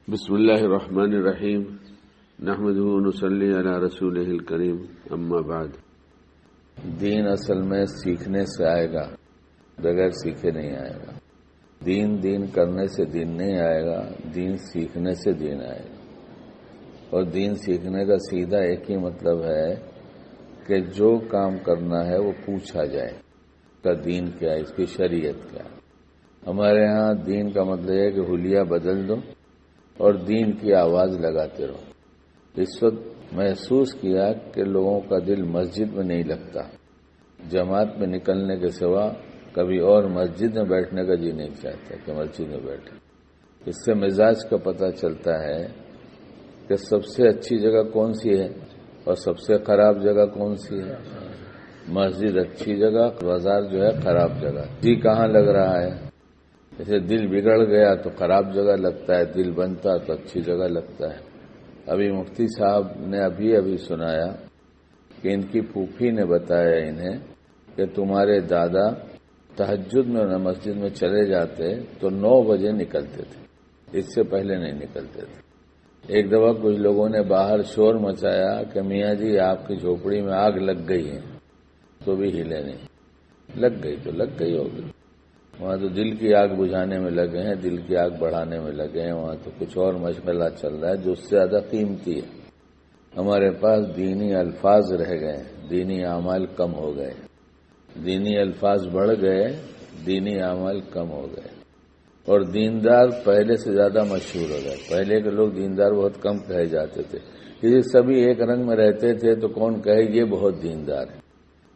بسم اللہ الرحمن الرحیم نحمدہ ونصلی علی رسولہ الکریم اما بعد۔ دین اصل میں سیکھنے سے آئے گا، بغیر سیکھے نہیں آئے گا۔ دین کرنے سے دین نہیں آئے گا، دین سیکھنے سے دین آئے گا۔ اور دین سیکھنے کا سیدھا ایک ہی مطلب ہے کہ جو کام کرنا ہے وہ پوچھا جائے، اس کا دین کیا ہے، اس کی شریعت کیا ہے۔ ہمارے ہاں دین کا مطلب ہے کہ حلیہ بدل دو اور دین کی آواز لگاتے رہو۔ اس وقت محسوس کیا کہ لوگوں کا دل مسجد میں نہیں لگتا، جماعت میں نکلنے کے سوا کبھی اور مسجد میں بیٹھنے کا جی نہیں چاہتا کہ مسجد میں بیٹھے۔ اس سے مزاج کا پتہ چلتا ہے کہ سب سے اچھی جگہ کون سی ہے اور سب سے خراب جگہ کون سی ہے۔ مسجد اچھی جگہ، بازار جو ہے خراب جگہ۔ جی کہاں لگ رہا ہے؟ جیسے دل بگڑ گیا تو خراب جگہ لگتا ہے، دل بنتا تو اچھی جگہ لگتا ہے۔ ابھی مفتی صاحب نے ابھی سنایا کہ ان کی پھوپھی نے بتایا انہیں کہ تمہارے دادا تہجد میں مسجد میں چلے جاتے تو 9 بجے نکلتے تھے، اس سے پہلے نہیں نکلتے تھے۔ ایک دفعہ کچھ لوگوں نے باہر شور مچایا کہ میاں جی آپ کی جھوپڑی میں آگ لگ گئی ہے، تو بھی ہلے نہیں۔ لگ گئی تو لگ گئی ہوگی، وہاں تو دل کی آگ بجھانے میں لگے ہیں، دل کی آگ بڑھانے میں لگے ہیں، وہاں تو کچھ اور مشغلہ چل رہا ہے جو اس سے زیادہ قیمتی ہے۔ ہمارے پاس دینی الفاظ رہ گئے، دینی اعمال کم ہو گئے۔ دینی الفاظ بڑھ گئے، دینی اعمال کم ہو گئے۔ اور دیندار پہلے سے زیادہ مشہور ہو گئے۔ پہلے کے لوگ دیندار بہت کم کہے جاتے تھے، کیونکہ سبھی ایک رنگ میں رہتے تھے تو کون کہے یہ بہت دیندار ہے۔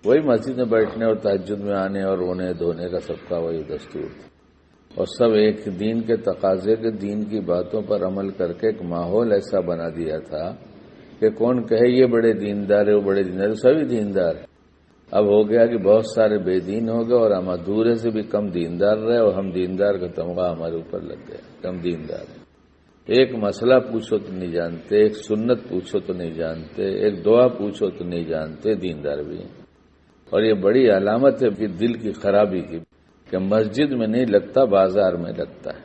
وہی مسجد میں بیٹھنے اور تہجد میں آنے اور رونے دھونے کا سب کا وہی دستور تھا، اور سب ایک دین کے تقاضے کے دین کی باتوں پر عمل کر کے ایک ماحول ایسا بنا دیا تھا کہ کون کہے یہ بڑے دیندار ہے، وہ بڑے دیندار ہے، سبھی دیندار ہے۔ اب ہو گیا کہ بہت سارے بے دین ہو گئے اور ہم ادھورے سے بھی کم دیندار رہے، اور ہم دیندار کا تمغہ ہمارے اوپر لگ گیا، کم دیندار ہے۔ ایک مسئلہ پوچھو تو نہیں جانتے، ایک سنت پوچھو تو نہیں جانتے، ایک دعا پوچھو تو نہیں جانتے، دیندار بھی ہیں۔ اور یہ بڑی علامت ہے کہ دل کی خرابی کی، کہ مسجد میں نہیں لگتا، بازار میں لگتا ہے۔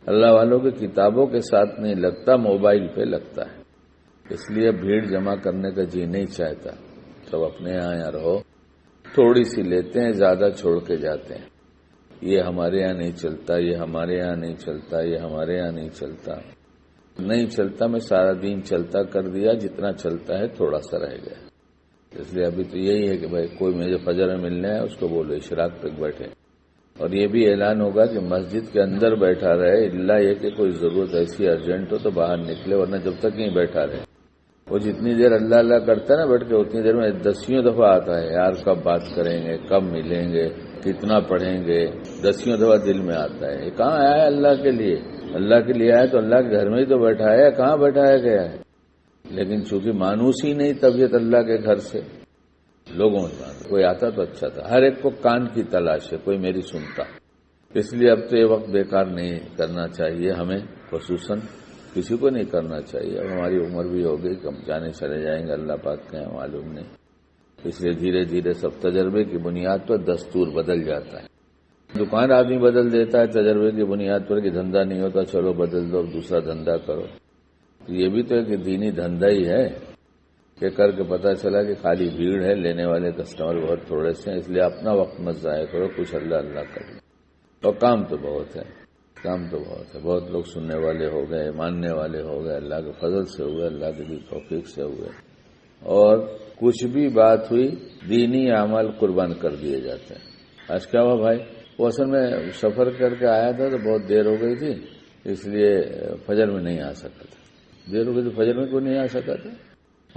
اللہ والوں کی کتابوں کے ساتھ نہیں لگتا، موبائل پہ لگتا ہے۔ اس لیے بھیڑ جمع کرنے کا جی نہیں چاہتا، سب اپنے یہاں رہو، تھوڑی سی لیتے ہیں، زیادہ چھوڑ کے جاتے ہیں۔ یہ ہمارے یہاں نہیں چلتا، یہ ہمارے یہاں نہیں چلتا، یہ ہمارے یہاں نہیں چلتا۔ نہیں چلتا میں سارا دین چلتا کر دیا، جتنا چلتا ہے تھوڑا سا رہ گیا۔ اس لیے ابھی تو یہی ہے کہ بھائی کوئی مجھے فجر میں ملنا ہے، اس کو بولو اشراق تک بیٹھے۔ اور یہ بھی اعلان ہوگا کہ مسجد کے اندر بیٹھا رہے، اللہ یہ کہ کوئی ضرورت ایسی ارجنٹ ہو تو باہر نکلے، ورنہ جب تک نہیں بیٹھا رہے۔ وہ جتنی دیر اللہ اللہ کرتا ہے نا بیٹھ کے، اتنی دیر میں 10 دفعہ آتا ہے، یار کب بات کریں گے، کب ملیں گے، کتنا پڑھیں گے، 10 دفعہ دل میں آتا ہے۔ یہ کہاں آیا ہے اللہ کے لیے؟ اللہ کے لیے آیا تو اللہ کے گھر میں ہی تو بیٹھا ہے، کہاں بیٹھایا گیا ہے؟ لیکن چونکہ مانوس ہی نہیں طبیعت اللہ کے گھر سے، لوگوں میں کوئی آتا تو اچھا تھا۔ ہر ایک کو کان کی تلاش ہے، کوئی میری سنتا۔ اس لیے اب تو یہ وقت بیکار نہیں کرنا چاہیے ہمیں، خصوصاً کسی کو نہیں کرنا چاہیے۔ اب ہماری عمر بھی ہو گئی، کم جانے چلے جائیں گے، اللہ پاک کے معلوم نہیں۔ اس لیے دھیرے دھیرے سب تجربے کی بنیاد پر دستور بدل جاتا ہے۔ دکان آدمی بدل دیتا ہے تجربے کی بنیاد پر کہ دھندا نہیں ہوتا، چلو بدل دو، دوسرا دھندا کرو۔ یہ بھی تو ایک دینی دھندا ہی ہے کہ کر کے پتہ چلا کہ خالی بھیڑ ہے، لینے والے کسٹمر بہت تھوڑے سے ہیں، اس لیے اپنا وقت مت ضائع کرو، کچھ اللہ اللہ کرو۔ اور کام تو بہت ہے، کام تو بہت ہے، بہت لوگ سننے والے ہو گئے، ماننے والے ہو گئے، اللہ کے فضل سے ہوئے، اللہ کی دی توفیق سے ہوئے۔ اور کچھ بھی بات ہوئی دینی اعمال قربان کر دیے جاتے ہیں۔ آج کیا ہوا بھائی، وہ اصل میں سفر کر کے آیا تھا تو بہت دیر ہو گئی تھی، اس لیے فجر میں نہیں آ سکا تھا۔ دیر ہو گئی تو فجر میں کیوں نہیں آ سکا تھا؟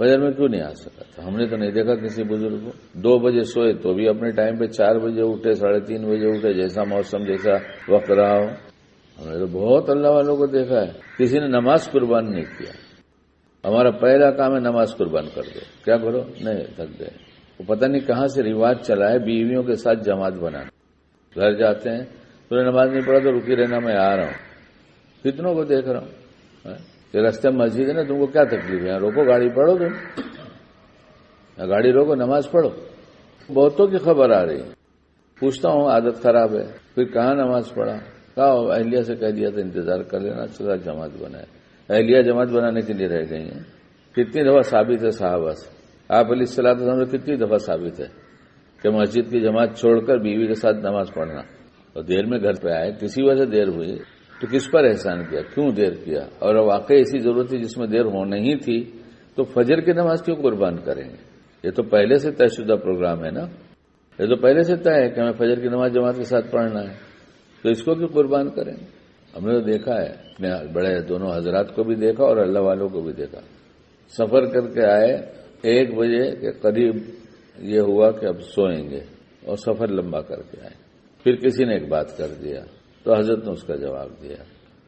فجر میں کیوں نہیں آ سکا تھا؟ ہم نے تو نہیں دیکھا کسی بزرگ کو 2 بجے سوئے تو بھی اپنے ٹائم پہ 4 بجے اٹھے، 3:30 بجے اٹھے، جیسا موسم جیسا وقت رہا ہو۔ ہم نے تو بہت اللہ والوں کو دیکھا ہے، کسی نے نماز قربان نہیں کیا۔ ہمارا پہلا کام ہے نماز قربان کر دو، کیا کرو؟ نہیں، تھک گئے۔ وہ پتہ نہیں کہاں سے رواج چلا ہے بیویوں کے ساتھ جماعت بنانا۔ گھر جاتے ہیں تو نے نماز نہیں پڑھا تو رکی رہنا، میں آ رہا ہوں۔ کتنوں کو دیکھ رہا ہوں، یہ راستے میں مسجد ہے نا، تم کو کیا تکلیف ہے؟ روکو گاڑی، پڑھو تم، گاڑی روکو، نماز پڑھو۔ بہتوں کی خبر آ رہی ہے، پوچھتا ہوں عادت خراب ہے، پھر کہاں نماز پڑھا؟ کہا اہلیہ سے کہہ دیا تھا انتظار کر لینا، چلا جماعت بنائے. اہلیہ جماعت بنانے کے لیے رہ گئی ہیں. کتنی دفعہ ثابت ہے صحابہ سے، آپ علیہ الصلوۃ والسلام سے کتنی دفعہ ثابت ہے کہ مسجد کی جماعت چھوڑ کر بیوی کے ساتھ نماز پڑھنا. اور دیر میں گھر پہ آئے، کسی وجہ سے دیر ہوئی تو کس پر احسان کیا، کیوں دیر کیا؟ اور واقعی ایسی ضرورت تھی جس میں دیر ہونا ہی تھی تو فجر کی نماز کیوں قربان کریں گے؟ یہ تو پہلے سے طے شدہ پروگرام ہے نا، یہ تو پہلے سے طے ہے کہ ہمیں فجر کی نماز جماعت کے ساتھ پڑھنا ہے، تو اس کو کیوں قربان کریں گے؟ ہم نے تو دیکھا ہے، اپنے بڑے دونوں حضرات کو بھی دیکھا اور اللہ والوں کو بھی دیکھا. سفر کر کے آئے 1 بجے کے قریب یہ ہوا کہ اب سوئیں گے اور سفر لمبا کر کے آئے. پھر کسی نے ایک بات کر دیا تو حضرت نے اس کا جواب دیا.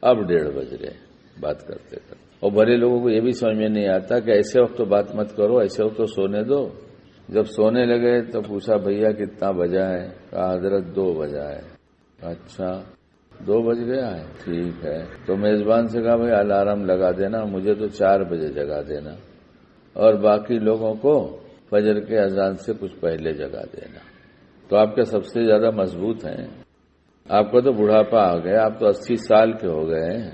اب 1:30 بج گئے بات کرتے کرتے. اور بڑے لوگوں کو یہ بھی سمجھ میں نہیں آتا کہ ایسے وقت تو بات مت کرو، ایسے وقت تو سونے دو. جب سونے لگے تو پوچھا بھیا کتنا بجا ہے؟ کہا حضرت 2 بجا ہے. اچھا 2 بج گیا ہے، ٹھیک ہے. تو میزبان سے کہا بھائی الارم لگا دینا، مجھے تو 4 بجے جگا دینا اور باقی لوگوں کو فجر کے اذان سے کچھ پہلے جگا دینا. تو آپ کے سب سے زیادہ مضبوط ہیں، آپ کو تو بڑھاپا آ گیا، آپ تو 80 سال کے ہو گئے ہیں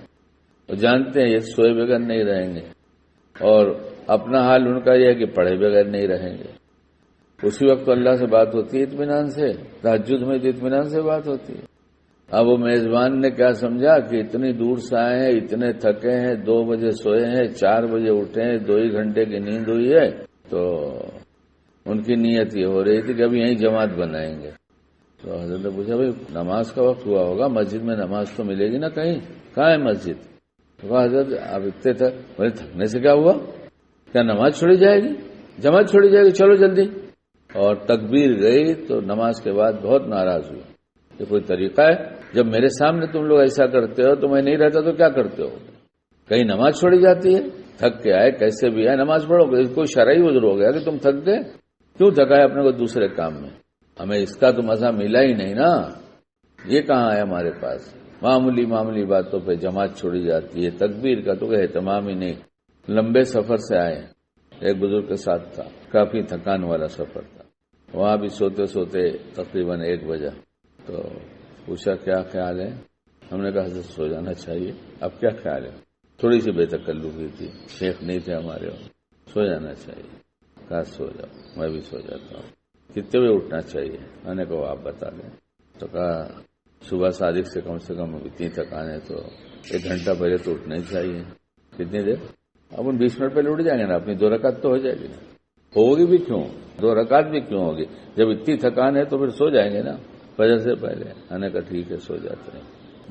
اور جانتے ہیں یہ سوئے بغیر نہیں رہیں گے. اور اپنا حال ان کا یہ ہے کہ پڑھے بغیر نہیں رہیں گے. اسی وقت تو اللہ سے بات ہوتی ہے اطمینان سے، تہجد میں تو اطمینان سے بات ہوتی ہے. اب وہ میزبان نے کیا سمجھا کہ اتنی دور سے آئے ہیں، اتنے تھکے ہیں، 2 بجے سوئے ہیں، 4 بجے اٹھے ہیں، 2 ہی گھنٹے کی نیند ہوئی ہے، تو ان کی نیت یہ ہو رہی تھی کہ ابھی یہیں جماعت بنائیں گے. تو حضرت نے پوچھا بھائی نماز کا وقت ہوا ہوگا، مسجد میں نماز تو ملے گی نا کہیں، کہاں ہے مسجد؟ تو کہا حضرت اب اتنے تک بولے تھکنے سے کیا ہوا، کیا نماز چھوڑی جائے گی، جماعت چھوڑی جائے گی، چلو جلدی. اور تکبیر گئی تو نماز کے بعد بہت ناراض ہوئی. یہ کوئی طریقہ ہے؟ جب میرے سامنے تم لوگ ایسا کرتے ہو تو میں نہیں رہتا تو کیا کرتے ہو؟ کہیں نماز چھوڑی جاتی ہے؟ تھک کے آئے کیسے بھی آئے نماز پڑھو. کوئی شرعی عذر ہو گیا کہ تم تھک گئے، کیوں تھکائے اپنے کو دوسرے کام میں؟ ہمیں اس کا تو مزہ ملا ہی نہیں نا. یہ کہاں ہے ہمارے پاس؟ معمولی باتوں پہ جماعت چھوڑی جاتی ہے. تکبیر کا تو کوئی اہتمام ہی نہیں. لمبے سفر سے آئے، ایک بزرگ کے ساتھ تھا، کافی تھکان والا سفر تھا. وہاں بھی سوتے سوتے تقریباً 1 بجا. تو پوچھا کیا خیال ہے؟ ہم نے کہا حضرت سو جانا چاہیے. اب کیا خیال ہے؟ تھوڑی سی بے تکلفی تھی، شیخ نہیں تھے ہمارے وہاں. سو جانا چاہیے. کہا سو جاؤ، میں بھی سو جاتا ہوں. کتنے بجے اٹھنا چاہیے؟ میں نے کہا آپ بتا دیں. تو کہا صبح صادق سے کم اتنی تھکان ہے تو 1 گھنٹہ پہلے تو اٹھنا ہی چاہیے. کتنی دیر؟ اب 20 منٹ پہلے اٹھ جائیں گے نا، اپنی 2 رکعت تو ہو جائے گی نا. ہوگی بھی کیوں، 2 رکعت بھی کیوں ہوگی؟ جب اتنی تھکان ہے تو پھر سو جائیں گے نا فجر سے پہلے. میں نے کہا ٹھیک ہے سو جاتے ہیں.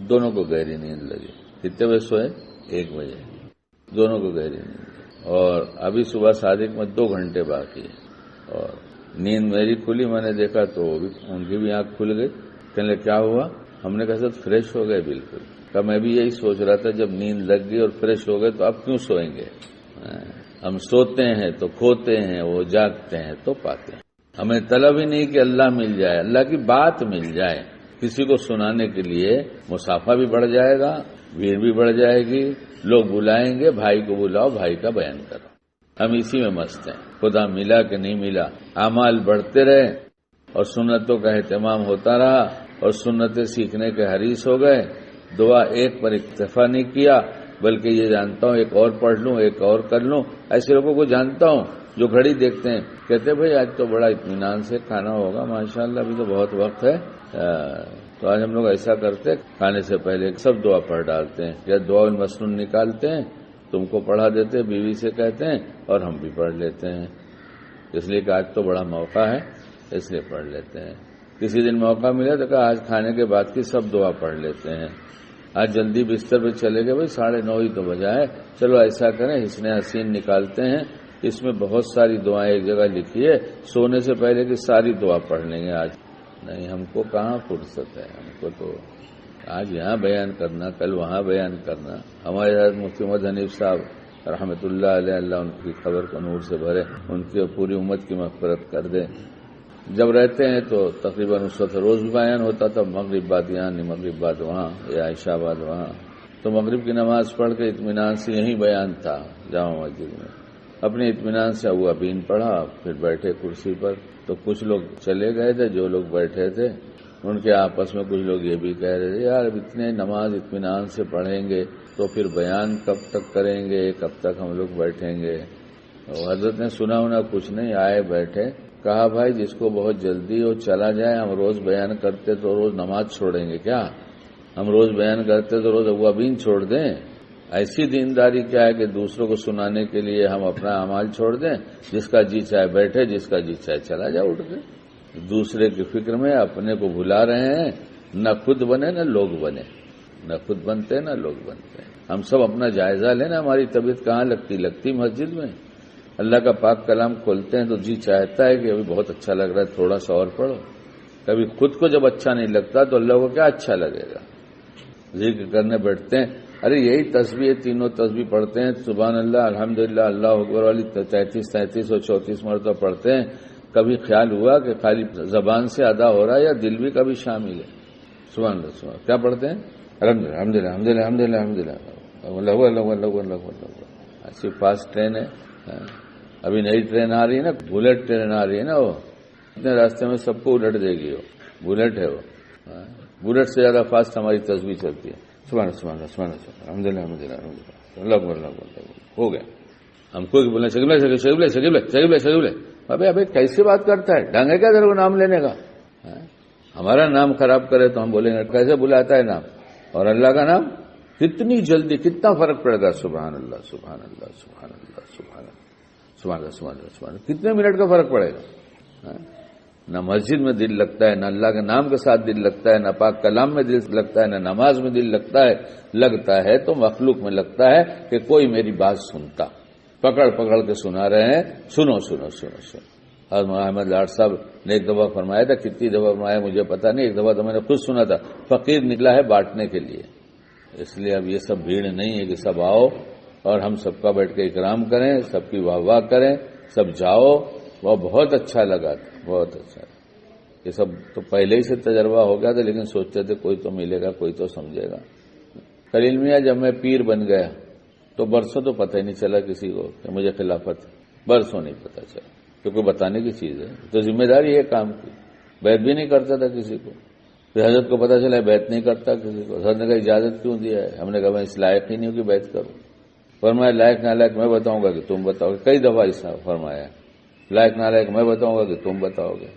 دونوں کو گہری نیند لگی. کتنے بجے سوئے؟ 1 بجے. دونوں کو گہری نیند لگی. اور ابھی صبح صادق میں 2 گھنٹے باقی ہے. اور نیند میری کھلی، میں نے دیکھا تو ان کی بھی آنکھ کھل گئی. کہنے کیا ہوا؟ ہم نے کہا سر فریش ہو گئے بالکل. کہ میں بھی یہی سوچ رہا تھا، جب نیند لگ گئی اور فریش ہو گئے تو اب کیوں سوئیں گے؟ ہم سوتے ہیں تو کھوتے ہیں، وہ جاگتے ہیں تو پاتے ہیں. ہمیں طلب ہی نہیں کہ اللہ مل جائے، اللہ کی بات مل جائے. کسی کو سنانے کے لیے مسافہ بھی بڑھ جائے گا، بھیڑ بھی بڑھ جائے گی، لوگ بلائیں گے، بھائی کو بلاؤ، بھائی کا بیان کرو. ہم اسی میں مست ہیں. خدا ملا کہ نہیں ملا، اعمال بڑھتے رہے اور سنتوں کا اہتمام ہوتا رہا اور سنتیں سیکھنے کے حریص ہو گئے. دعا ایک پر اکتفا نہیں کیا، بلکہ یہ جانتا ہوں ایک اور پڑھ لوں، ایک اور کر لوں. ایسے لوگوں کو جانتا ہوں جو گھڑی دیکھتے ہیں، کہتے ہیں بھائی آج تو بڑا اطمینان سے کھانا ہوگا، ماشاءاللہ ابھی تو بہت وقت ہے. تو آج ہم لوگ ایسا کرتے، کھانے سے پہلے سب دعا پڑھ ڈالتے ہیں، یا دعا المسنون نکالتے ہیں، تم کو پڑھا دیتے، بیوی سے کہتے ہیں اور ہم بھی پڑھ لیتے ہیں. اس لیے کہ آج تو بڑا موقع ہے، اس لیے پڑھ لیتے ہیں. کسی دن موقع ملا تو کہا آج کھانے کے بعد کی سب دعا پڑھ لیتے ہیں. آج جلدی بستر پہ چلے گئے، بھائی 9:30 ہی تو بجا ہے، چلو ایسا کریں حسن حسین نکالتے ہیں، اس میں بہت ساری دعائیں ایک جگہ لکھی ہے، سونے سے پہلے کی ساری دعا پڑھ لیں گے. آج نہیں، ہم کو کہاں فرصت ہے، ہم کو تو آج یہاں بیان کرنا، کل وہاں بیان کرنا. ہمارے حضرت مفتی محمد حنیف صاحب رحمۃ اللہ علیہ، اللہ ان کی قبر کو نور سے بھرے، ان کی پوری امت کی مغفرت کر دے. جب رہتے ہیں تو تقریباً اس وقت روز بھی بیان ہوتا تھا، مغرب بعد یہاں، مغرب بعد وہاں، یا عشاء بعد وہاں. تو مغرب کی نماز پڑھ کے اطمینان سے یہی بیان تھا جامع مسجد میں. اپنے اطمینان سے ہوا بین پڑھا، پھر بیٹھے کرسی پر. تو کچھ لوگ چلے گئے تھے، جو لوگ بیٹھے تھے ان کے آپس میں کچھ لوگ یہ بھی کہہ رہے تھے یار اب اتنے نماز اطمینان سے پڑھیں گے تو پھر بیان کب تک کریں گے، کب تک ہم لوگ بیٹھیں گے. حضرت نے سنا ہونا کچھ نہیں، آئے بیٹھے، کہا بھائی جس کو بہت جلدی ہو چلا جائے. ہم روز بیان کرتے تو روز نماز چھوڑیں گے کیا؟ ہم روز بیان کرتے تو روز اوابین چھوڑ دیں؟ ایسی دینداری کیا ہے کہ دوسروں کو سنانے کے لیے ہم اپنا اعمال چھوڑ دیں؟ جس کا جی چاہے بیٹھے، جس کا جی چاہے چلا جائے اٹھ کے. دوسرے کی فکر میں اپنے کو بھلا رہے ہیں. نہ خود بنے نہ لوگ بنے، نہ خود بنتے نہ لوگ بنتے. ہم سب اپنا جائزہ لینا، ہماری طبیعت کہاں لگتی مسجد میں. اللہ کا پاک کلام کھولتے ہیں تو جی چاہتا ہے کہ ابھی بہت اچھا لگ رہا ہے تھوڑا سا اور پڑھو. کبھی خود کو جب اچھا نہیں لگتا تو اللہ کو کیا اچھا لگے گا. ذکر کرنے بیٹھتے ہیں، ارے یہی تسبیح، تینوں تسبیح پڑھتے ہیں، سبحان اللہ، الحمدللہ، اللہ اکبر والی 33 اور 34 مرتبہ پڑھتے ہیں. کبھی خیال ہوا کہ خالی زبان سے ادا ہو رہا ہے یا دل بھی کبھی شامل ہے؟ سبحان اللہ، سبحان اللہ. کیا پڑھتے ہیں؟ الحمدللہ، الحمدللہ، الحمدللہ، الحمدللہ، اللہ اللہ اللہ اللہ اللہ. ایسی فاسٹ ٹرین ہے. ابھی نئی ٹرین آ رہی ہے نا، بلٹ ٹرین آ رہی ہے نا، وہ اتنے راستے میں سب کو الٹ دے گی. وہ بلٹ ہے، وہ بلٹ سے زیادہ فاسٹ ہماری تسبیح چلتی ہے. سبحان اللہ، سبحان اللہ، سبحان اللہ، الحمدللہ، الحمدللہ، الحمدللہ، اللہ اکبر، اللہ اکبر. ہو گیا. ہم کو بولنا شکیب ابھی کیسے بات کرتا ہے؟ ڈھنگ ہے کیا تیرے کو نام لینے کا؟ ہمارا نام خراب کرے تو ہم بولیں گے کیسے بلاتا ہے نام، اور اللہ کا نام کتنی جلدی، کتنا فرق پڑے گا. سبحان اللہ، سبحان اللہ، سبحان اللہ، سبحان اللہ، سبحان اللہ، سبحان اللہ، سبحان اللہ. کتنے منٹ کا فرق پڑے گا. نہ مسجد میں دل لگتا ہے، نہ اللہ کے نام کے ساتھ دل لگتا ہے، نہ پاک کلام میں دل لگتا ہے، نہ نماز میں دل لگتا ہے تو مخلوق میں لگتا ہے کہ کوئی میری بات سنتا، پکڑ کے سنا رہے ہیں. سنو سنو سنو سنو. حضرت احمد لاٹ صاحب نے ایک دفعہ فرمایا تھا، کتنی دفعہ فرمایا مجھے پتا نہیں، ایک دفعہ تو میں نے خود سنا تھا، فقیر نکلا ہے بانٹنے کے لیے. اس لیے اب یہ سب بھیڑ نہیں ہے کہ سب آؤ اور ہم سب کا بیٹھ کے اکرام کریں، سب کی واہ واہ کریں، سب جاؤ. وہ بہت اچھا لگا تھا، بہت اچھا. یہ سب تو پہلے ہی سے تجربہ ہو گیا تھا، لیکن سوچتے تھے کوئی تو ملے گا، کوئی تو سمجھے گا. خلیل میاں جب میں پیر بن گیا تو برسوں تو پتہ ہی نہیں چلا کسی کو کہ مجھے خلافت ہے. برسوں نہیں پتہ چلا، تو کوئی بتانے کی چیز ہے تو ذمہ داری ہے کام کی. بیعت بھی نہیں کرتا تھا کسی کو. پھر حضرت کو پتہ چلا بیعت نہیں کرتا کسی کو. حضرت نے کہا اجازت کیوں دیا ہے؟ ہم نے کہا میں اس لائق ہی نہیں ہوں کہ بیعت کروں. فرمایا لائق نہ لائق میں بتاؤں گا کہ تم بتاؤ گے. کئی دفعہ ایسا فرمایا، لائق نہ لائق میں بتاؤں گا کہ تم بتاؤ گے.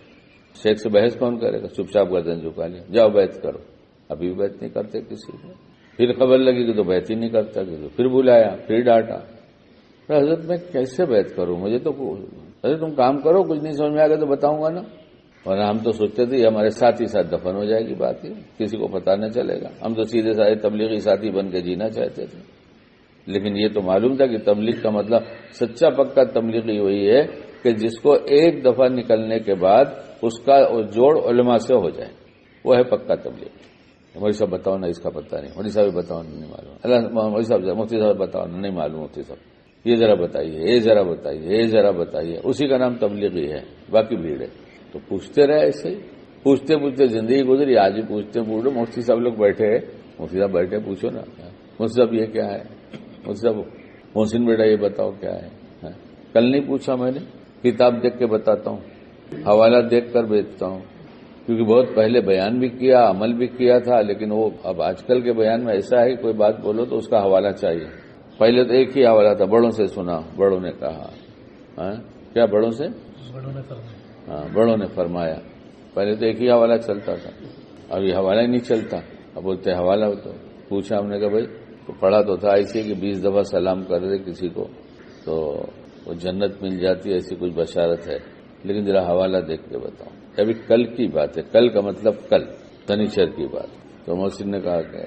شیخ سے بحث کون کرے گا؟ چپ چاپ گردن جھکا لیا، جاؤ بیعت کرو. ابھی بھی بیعت نہیں کرتے کسی کو. پھر خبر لگی کہ تو بیعت ہی نہیں کرتا کسی کو. پھر بلایا، پھر ڈانٹا. حضرت میں کیسے بیعت کروں؟ مجھے تو حضرت تم کام کرو، کچھ نہیں سمجھ میں آ گیا تو بتاؤں گا نا. ورنہ ہم تو سوچتے تھے ہمارے ساتھ ہی ساتھ دفن ہو جائے گی بات، ہی کسی کو پتہ نہ چلے گا. ہم تو سیدھے سارے تبلیغی ساتھی بن کے جینا چاہتے تھے. لیکن یہ تو معلوم تھا کہ تبلیغ کا مطلب سچا پکا تبلیغی وہی ہے کہ جس کو ایک دفعہ نکلنے کے بعد اس کا جوڑ علماء سے ہو جائے، وہ ہے پکا تبلیغ. مولوی صاحب بتاؤ نا، اس کا پتہ نہیں. مولوی صاحب بتاؤ نہیں معلوم. اللہ مولوی صاحب، مفتی صاحب بتاؤ نہیں معلوم. مفتی صاحب یہ ذرا بتائیے، یہ ذرا بتائیے، یہ ذرا بتائیے. اسی کا نام تبلیغی ہے، باقی بھیڑ ہے. تو پوچھتے رہے ایسے ہی، پوچھتے پوچھتے زندگی گزری. آج بھی پوچھتے پوچھو. مفتی صاحب لوگ بیٹھے، مفتی صاحب بیٹھے، پوچھو نا مفتی صاحب یہ کیا ہے، مفتی صاحب محسن بیٹا یہ بتاؤ کیا ہے. کل نہیں پوچھا میں نے، کتاب دیکھ کے بتاتا ہوں، حوالہ دیکھ کر بیچتا ہوں. کیونکہ بہت پہلے بیان بھی کیا، عمل بھی کیا تھا، لیکن وہ اب آج کل کے بیان میں ایسا ہے کوئی بات بولو تو اس کا حوالہ چاہیے. پہلے تو ایک ہی حوالہ تھا، بڑوں سے سنا، بڑوں نے کہا. کیا بڑوں سے؟ بڑوں نے فرمایا. پہلے تو ایک ہی حوالہ چلتا تھا، اب یہ حوالہ ہی نہیں چلتا. اب بولتے حوالہ ہو. تو پوچھا ہم نے کہا بھائی تو پڑھا تو تھا ایسے کہ 20 دفعہ سلام کر دے کسی کو تو وہ جنت مل جاتی ہے، ایسی کچھ بشارت ہے. لیکن ذرا حوالہ دیکھ کے بتاؤں. ابھی کل کی بات ہے، کل کا مطلب کل شنیچر کی بات. تو محسن نے کہا کہ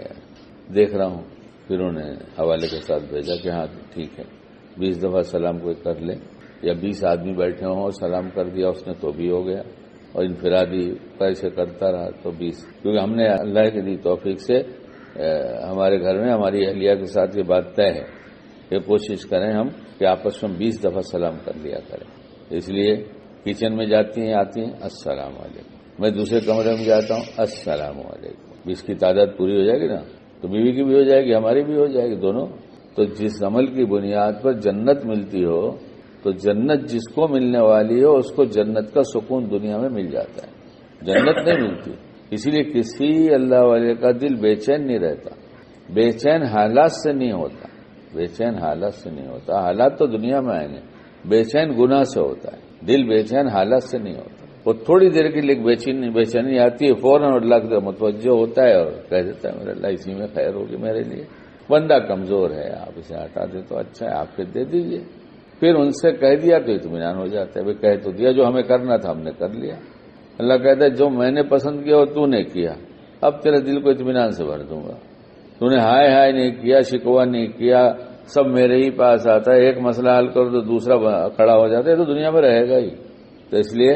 دیکھ رہا ہوں. پھر انہوں نے حوالے کے ساتھ بھیجا کہ ہاں ٹھیک ہے 20 دفعہ سلام کوئی کر لے، یا 20 آدمی بیٹھے ہوں اور سلام کر دیا اس نے تو بھی ہو گیا، اور انفرادی پیسے کرتا رہا تو 20. کیونکہ ہم نے اللہ کی دی توفیق سے ہمارے گھر میں ہماری اہلیہ کے ساتھ یہ بات طے ہے کہ کوشش کریں ہم کہ آپس میں 20 دفعہ سلام کر لیا کریں. اس لیے کچن میں جاتی ہیں آتی ہیں السلام علیکم، میں دوسرے کمرے میں جاتا ہوں السلام علیکم. 20 کی تعداد پوری ہو جائے گی نا تو بیوی کی بھی ہو جائے گی، ہماری بھی ہو جائے گی، دونوں. تو جس عمل کی بنیاد پر جنت ملتی ہو تو جنت جس کو ملنے والی ہو اس کو جنت کا سکون دنیا میں مل جاتا ہے. جنت نہیں ملتی، اسی لیے کسی اللہ والے کا دل بے چین نہیں رہتا، بے چین حالات سے نہیں ہوتا، بے چین حالات سے نہیں ہوتا، حالات تو دنیا میں آئیں گے، بے چین گناہ سے ہوتا ہے، دل بے چین حالات سے نہیں ہوتا۔ وہ تھوڑی دیر کے لیے بے چینی آتی ہے، فوراً اللہ کی طرف متوجہ ہوتا ہے اور کہہ دیتا ہے میرے اللہ اسی میں خیر ہوگی میرے لیے، بندہ کمزور ہے، آپ اسے ہٹا دے تو اچھا ہے، آپ پھر دے دیجئے۔ پھر ان سے کہہ دیا تو اطمینان ہو جاتا ہے، بھائی کہہ تو دیا، جو ہمیں کرنا تھا ہم نے کر لیا۔ اللہ کہتا ہے جو میں نے پسند کیا وہ تو نے کیا، اب تیرے دل کو اطمینان سے بھر دوں گا۔ تو نے ہائے ہائے نہیں کیا، شکوہ نہیں کیا، سب میرے ہی پاس آتا ہے، ایک مسئلہ حل کرو تو دوسرا کھڑا ہو جاتا ہے، تو دنیا میں رہے گا ہی۔ تو اس لیے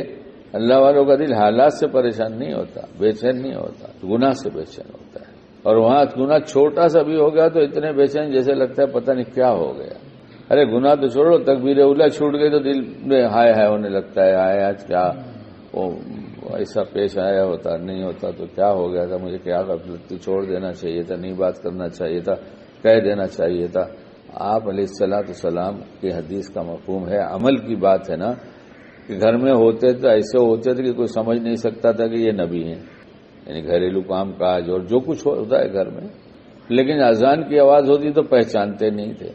اللہ والوں کا دل حالات سے پریشان نہیں ہوتا، بے چین نہیں ہوتا، گناہ سے بے چین ہوتا ہے، اور وہاں گناہ چھوٹا سا بھی ہو گیا تو اتنے بے چین جیسے لگتا ہے پتہ نہیں کیا ہو گیا۔ ارے گناہ تو چھوڑو، تکبیر اولیٰ چھوٹ گئی تو دل میں ہائے ہائے ہونے لگتا ہے، ہائے آج کیا ایسا پیش آیا ہوتا، نہیں ہوتا تو کیا ہو گیا تھا، مجھے کیا غفلت تھی، چھوڑ دینا چاہیے تھا، نہیں بات کرنا چاہیے تھا، کہہ دینا چاہیے تھا۔ آپ علیہ السلام کی حدیث کا مفہوم ہے، عمل کی بات ہے نا، کہ گھر میں ہوتے تو ایسے ہوتے تھے کہ کوئی سمجھ نہیں سکتا تھا کہ یہ نبی ہیں، یعنی گھریلو کام کاج اور جو کچھ ہوتا ہے گھر میں، لیکن اذان کی آواز ہوتی تو پہچانتے نہیں تھے،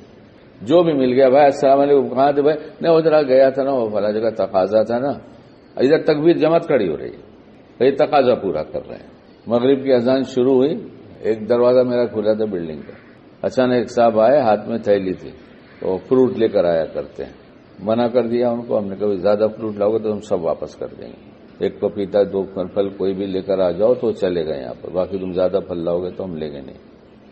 جو بھی مل گیا بھائی السلام علیکم کہاں تھے بھائی، نہیں ادھر گیا تھا نا، وہ فلاں جگہ تقاضا تھا نا، ادھر تکبیر جماعت کھڑی ہو رہی ہے، یہ تقاضا پورا کر رہے ہیں۔ مغرب کی اذان شروع ہوئی، ایک دروازہ میرا کھلا تھا بلڈنگ کا، اچانک ایک صاحب آئے، ہاتھ میں تھیلی تھی، تو فروٹ لے کر آیا کرتے ہیں، منع کر دیا ان کو، ہم نے کہا زیادہ فروٹ لاؤ گے تو ہم سب واپس کر دیں گے، ایک پپیتا دو پھل کوئی بھی لے کر آ جاؤ تو چلے گئے یہاں پر، باقی تم زیادہ پھل لاؤ گے تو ہم لیں گے نہیں،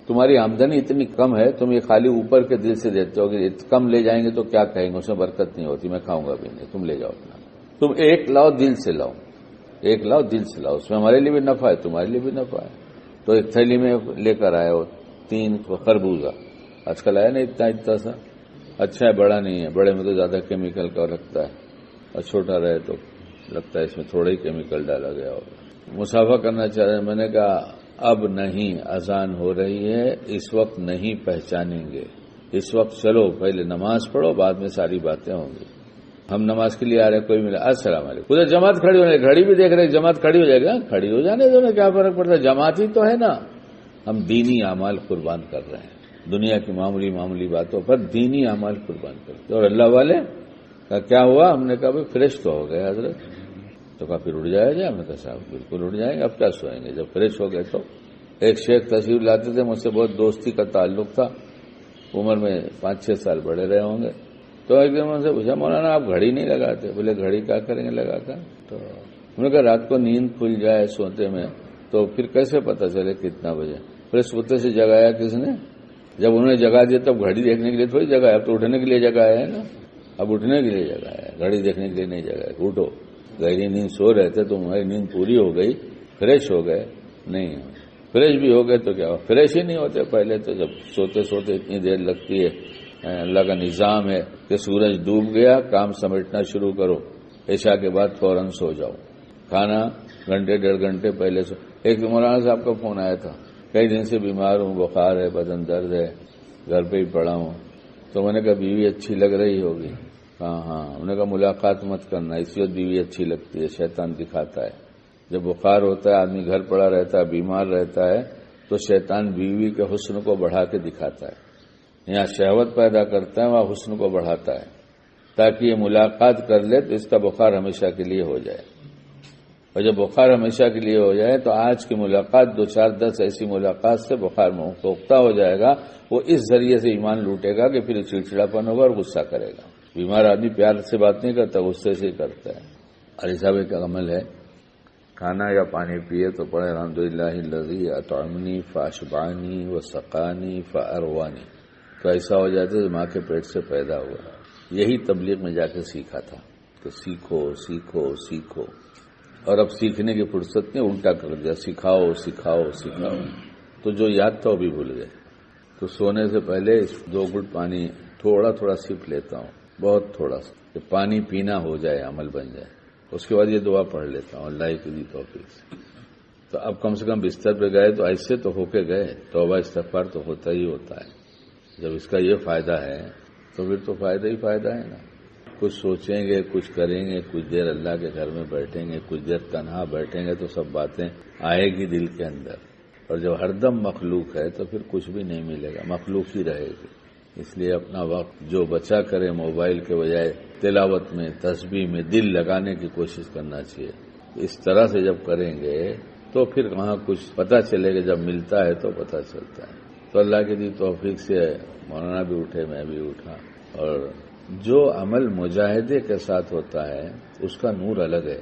تمہاری آمدنی اتنی کم ہے، تم یہ خالی اوپر کے دل سے دیتے ہو کہ کم لے جائیں گے تو کیا کہیں گے، اس میں برکت نہیں ہوتی، میں کھاؤں گا بھی نہیں، تم لے جاؤ اپنا، تم ایک لاؤ دل سے لاؤ، ایک لاؤ دل سے لاؤ، اس میں ہمارے لیے بھی نفع ہے تمہارے لیے بھی نفع ہے۔ تو ایک تھیلی میں لے کر آئے وہ 3 خربوزہ، آج کل آیا نا اتنا سا، اچھا ہے بڑا نہیں ہے، بڑے میں تو زیادہ کیمیکل کا لگتا ہے، اور چھوٹا رہے تو لگتا ہے اس میں تھوڑا ہی کیمیکل ڈالا گیا ہوگا۔ مسافہ کرنا چاہ رہے ہیں، میں نے کہا اب نہیں، اذان ہو رہی ہے، اس وقت نہیں پہچانیں گے، اس وقت چلو پہلے نماز پڑھو، بعد میں ساری باتیں ہوں گی۔ ہم نماز کے لیے آ رہے ہیں، کوئی ملا السلام علیکم، ادھر جماعت کھڑی ہونے، گھڑی بھی دیکھ رہے جماعت کھڑی ہو جائے گا، کھڑی ہو جانے دو، کیا فرق پڑتا ہے، جماعت ہی تو ہے نا۔ ہم دینی اعمال قربان کر رہے ہیں، دنیا کی معمولی باتوں پر دینی اعمال قربان کرتے، اور اللہ والے کا کیا ہوا، ہم نے کہا بھائی فریش تو ہو گئے حضرت، تو کہا پھر اٹھ جائے گا، ہم نے کہا صاحب بالکل اٹھ جائیں گے، اب کیا سوئیں گے، جب فریش ہو گئے تو۔ ایک شیخ تشریف لاتے تھے، مجھ سے بہت دوستی کا تعلق تھا، عمر میں 5-6 سال بڑے رہے ہوں گے، تو ایک دن ان سے پوچھا مولانا آپ گھڑی نہیں لگاتے؟ بولے گھڑی کیا کریں گے لگا کر، تو انہوں نے کہا رات کو نیند کھل جائے سوتے میں تو پھر کیسے پتہ چلے کتنا بجے، پھر سوتے سے جگایا کس نے، جب انہوں نے جگا دیا تب گھڑی دیکھنے کے لیے تھوڑی جگایا، اب تو اٹھنے کے لیے جگایا ہے نا، اب اٹھنے کے لیے جگایا ہے، گھڑی دیکھنے کے لیے نہیں جگایا، اٹھو، گہری نیند سو رہے تھے تو ہماری نیند پوری ہو گئی، فریش ہو گئے، نہیں فریش بھی ہو گئے تو کیا، فریش ہی نہیں ہوتے پہلے تو، جب سوتے اتنی دیر لگتی ہے، اللہ کا نظام ہے کہ سورج ڈوب گیا کام سمیٹنا شروع کرو، عشاء کے بعد فوراً سو جاؤ، کھانا گھنٹے 1.5 گھنٹے پہلے سو۔ ایک مولانا صاحب کا فون آیا تھا، کئی دن سے بیمار ہوں، بخار ہے، بدن درد ہے، گھر پہ ہی پڑا ہوں، تو میں نے کہا بیوی اچھی لگ رہی ہوگی، ہاں انہوں نے کہا ملاقات مت کرنا، اس وقت بیوی اچھی لگتی ہے، شیطان دکھاتا ہے، جب بخار ہوتا ہے آدمی گھر پڑا رہتا ہے، بیمار رہتا ہے تو شیطان بیوی کے حسن کو بڑھا کے دکھاتا ہے، یہاں شہوت پیدا کرتا ہے وہاں حسن کو بڑھاتا ہے، تاکہ یہ ملاقات کر لے تو اس کا بخار ہمیشہ کے لیے ہو جائے، اور جب بخار ہمیشہ کے لیے ہو جائے تو آج کی ملاقات 2-4-10 ایسی ملاقات سے بخار پختہ ہو جائے گا، وہ اس ذریعے سے ایمان لوٹے گا کہ پھر چڑچڑاپن ہوگا اور غصہ کرے گا۔ بیمار آدمی پیار سے بات نہیں کرتا، غصے سے ہی کرتا ہے۔ علی صاحب کا عمل ہے، کھانا یا پانی پیے تو پڑھے الحمدللہ الذی اطعمنی فاشبعنی وسقانی فاروانی، تو ایسا ہو جاتا ہے ماں کے پیٹ سے پیدا ہوا۔ یہی تبلیغ میں جا کے سیکھا تھا کہ سیکھو سیکھو سیکھو، اور اب سیکھنے کی فرصت نہیں، الٹا کر دیا، سکھاؤ سکھاؤ سکھاؤ، تو جو یاد تھا وہ بھی بھول گئے۔ تو سونے سے پہلے 2 گھٹ پانی تھوڑا تھوڑا سپ لیتا ہوں، بہت تھوڑا سا، کہ پانی پینا ہو جائے، عمل بن جائے، اس کے بعد یہ دعا پڑھ لیتا ہوں اللہ کی دی توفیق سے۔ تو اب کم سے کم بستر پہ گئے تو ایسے تو ہو کے گئے، توبہ استغفار تو ہوتا ہی ہوتا ہے، جب اس کا یہ فائدہ ہے تو پھر تو فائدہ ہی فائدہ ہے نا۔ کچھ سوچیں گے، کچھ کریں گے، کچھ دیر اللہ کے گھر میں بیٹھیں گے، کچھ دیر تنہا بیٹھیں گے تو سب باتیں آئے گی دل کے اندر. اور جب ہر دم مخلوق ہے تو پھر کچھ بھی نہیں ملے گا، مخلوق ہی رہے گی. اس لیے اپنا وقت جو بچا کرے موبائل کے بجائے تلاوت میں، تسبیح میں دل لگانے کی کوشش کرنا چاہیے. اس طرح سے جب کریں گے تو پھر وہاں کچھ پتہ چلے گا، جب ملتا ہے تو پتہ چلتا ہے. تو اللہ کی دی توفیق سے مولانا بھی اٹھے، میں بھی اٹھا. اور جو عمل مجاہدے کے ساتھ ہوتا ہے اس کا نور الگ ہے،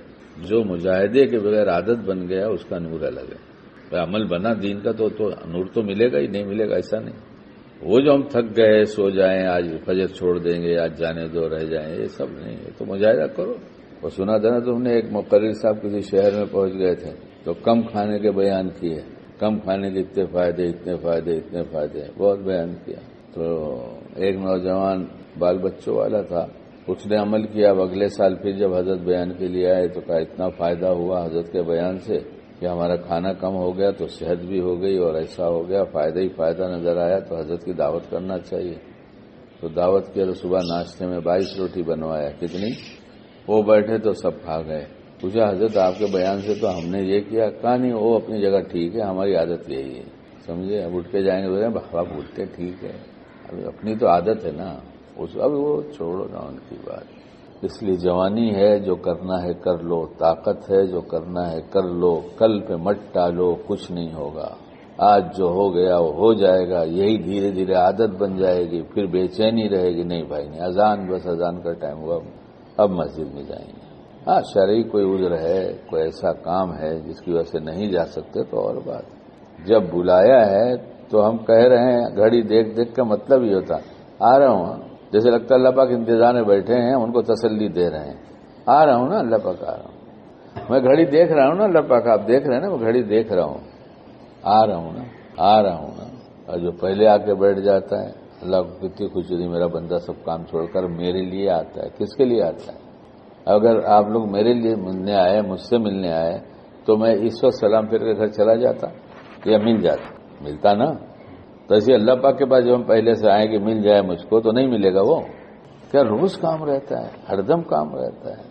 جو مجاہدے کے بغیر عادت بن گیا اس کا نور الگ ہے. عمل بنا دین کا تو نور تو ملے گا ہی، نہیں ملے گا ایسا نہیں. وہ جو ہم تھک گئے سو جائیں، آج فجر چھوڑ دیں گے، آج جانے دو رہ جائیں، یہ سب نہیں ہے. تو مجاہدہ کرو. وہ سنا تھا نا تم نے، ایک مقرر صاحب کسی شہر میں پہنچ گئے تھے تو کم کھانے کے بیان کیے، کم کھانے کے اتنے فائدے، اتنے فائدے، اتنے فائدے، بہت بیان کیا. تو ایک نوجوان بال بچوں والا تھا، اس نے عمل کیا. اب اگلے سال پھر جب حضرت بیان کے لیے آئے تو کہا اتنا فائدہ ہوا حضرت کے بیان سے کہ ہمارا کھانا کم ہو گیا تو صحت بھی ہو گئی اور ایسا ہو گیا، فائدہ ہی فائدہ نظر آیا. تو حضرت کی دعوت کرنا چاہیے. تو دعوت کیا تو صبح ناشتے میں 22 روٹی بنوایا. کتنی؟ وہ بیٹھے تو سب کھا گئے. پوچھا حضرت آپ کے بیان سے تو ہم نے یہ کیا. کہا نہیں، وہ اپنی جگہ ٹھیک ہے، ہماری عادت یہی ہے. سمجھے؟ اب اٹھ کے جائیں گے بولے بابا اٹھ کے ٹھیک ہے، ابھی اپنی تو عادت ہے نا. اب وہ چھوڑو نا ان کی بات. اس لیے جوانی ہے، جو کرنا ہے کر لو. طاقت ہے، جو کرنا ہے کر لو. کل پہ مت ٹالو، کچھ نہیں ہوگا. آج جو ہو گیا وہ ہو جائے گا. یہی دھیرے دھیرے عادت بن جائے گی، پھر بے چینی رہے گی. نہیں بھائی نہیں، اذان، بس اذان کا ٹائم ہوا، اب مسجد میں جائیں گے. ہاں شرعی کوئی عذر ہے، کوئی ایسا کام ہے جس کی وجہ سے نہیں جا سکتے تو اور بات. جب بلایا ہے تو ہم کہہ رہے ہیں، گھڑی دیکھ دیکھ کا مطلب یہ ہوتا آ رہا ہوں. جیسے لگتا ہے اللہ پاک انتظار میں بیٹھے ہیں، ان کو تسلی دے رہے ہیں. آ رہا ہوں نا اللہ پاک، آ رہا ہوں. میں گھڑی دیکھ رہا ہوں نا اللہ پاک، آپ دیکھ رہے ہیں نا، میں گھڑی دیکھ رہا ہوں. آ رہا ہوں نا، آ رہا ہوں نا. اور جو پہلے آ کے بیٹھ جاتا ہے، اللہ کو کتنی خوشی ہوتی، میرا بندہ سب کام چھوڑ کر میرے لیے آتا ہے. کس کے لیے آتا ہے؟ اگر آپ لوگ میرے لیے ملنے آئے، مجھ سے ملنے آئے تو میں اس وقت سلام پھر کے گھر چلا جاتا یا مل جاتا؟ ملتا نا. تو ایسے اللہ پاک کے پاس جب ہم پہلے سے آئیں کہ مل جائے مجھ کو، تو نہیں ملے گا. وہ کیا روز کام رہتا ہے، ہر دم کام رہتا ہے.